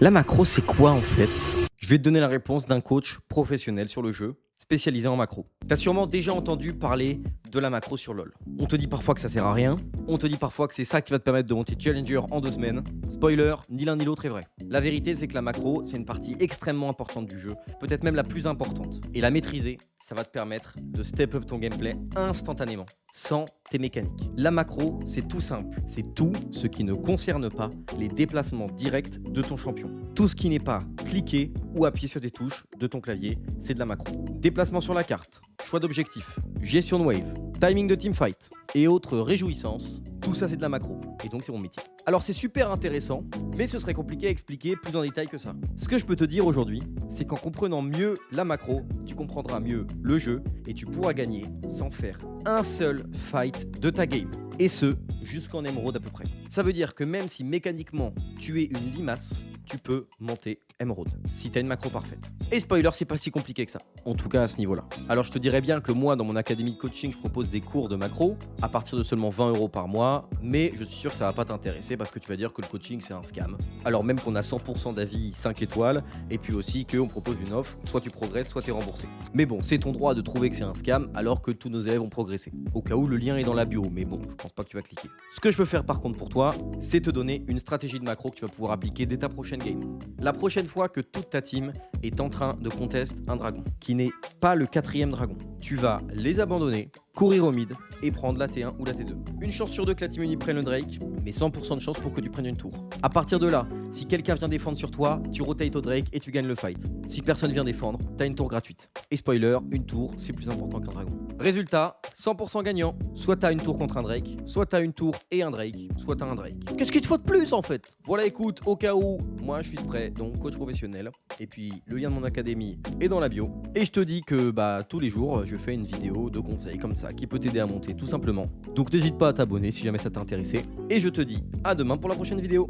La macro, c'est quoi en fait? Je vais te donner la réponse d'un coach professionnel sur le jeu, spécialisé en macro. T'as sûrement déjà entendu parler de la macro sur LoL. On te dit parfois que ça sert à rien, on te dit parfois que c'est ça qui va te permettre de monter Challenger en 2 semaines. Spoiler, ni l'un ni l'autre est vrai. La vérité, c'est que la macro, c'est une partie extrêmement importante du jeu, peut-être même la plus importante. Et la maîtriser, ça va te permettre de step up ton gameplay instantanément, sans tes mécaniques. La macro, c'est tout simple. C'est tout ce qui ne concerne pas les déplacements directs de ton champion. Tout ce qui n'est pas cliquer ou appuyer sur des touches de ton clavier, c'est de la macro. Déplacement sur la carte, choix d'objectif, gestion de wave, timing de teamfight et autres réjouissances, tout ça c'est de la macro. Et donc c'est mon métier. Alors c'est super intéressant, mais ce serait compliqué à expliquer plus en détail que ça. Ce que je peux te dire aujourd'hui, c'est qu'en comprenant mieux la macro, tu comprendras mieux le jeu et tu pourras gagner sans faire un seul fight de ta game. Et ce, jusqu'en émeraude à peu près. Ça veut dire que même si mécaniquement tu es une limace, tu peux monter émeraude si tu as une macro parfaite. Et spoiler, c'est pas si compliqué que ça. En tout cas à ce niveau-là. Alors je te dirais bien que moi dans mon académie de coaching, je propose des cours de macro à partir de seulement 20 € par mois, mais je suis sûr que ça va pas t'intéresser parce que tu vas dire que le coaching c'est un scam. Alors même qu'on a 100% d'avis 5 étoiles et puis aussi qu'on propose une offre, soit tu progresses, soit tu es remboursé. Mais bon, c'est ton droit de trouver que c'est un scam alors que tous nos élèves ont progressé. Au cas où le lien est dans la bio, mais bon, je pense pas que tu vas cliquer. Ce que je peux faire par contre pour toi, c'est te donner une stratégie de macro que tu vas pouvoir appliquer dès ta prochaine game. La prochaine fois que toute ta team est en train de contest un dragon, qui n'est pas le 4e dragon, tu vas les abandonner, courir au mid et prendre la T1 ou la T2. Une chance sur 2 que la team unie prenne le Drake, mais 100% de chance pour que tu prennes une tour. À partir de là, si quelqu'un vient défendre sur toi, tu rotates au Drake et tu gagnes le fight. Si personne vient défendre, t'as une tour gratuite. Et spoiler, une tour, c'est plus important qu'un dragon. Résultat, 100% gagnant. Soit t'as une tour contre un Drake, soit t'as une tour et un Drake, soit t'as un Drake. Qu'est-ce qu'il te faut de plus en fait? Voilà, écoute, au cas où, moi je suis prêt, donc coach professionnel. Et puis le lien de mon académie est dans la bio. Et je te dis que tous les jours, je fais une vidéo de conseils comme ça qui peut t'aider à monter tout simplement. Donc n'hésite pas à t'abonner si jamais ça t'a intéressé. Et je te dis à demain pour la prochaine vidéo.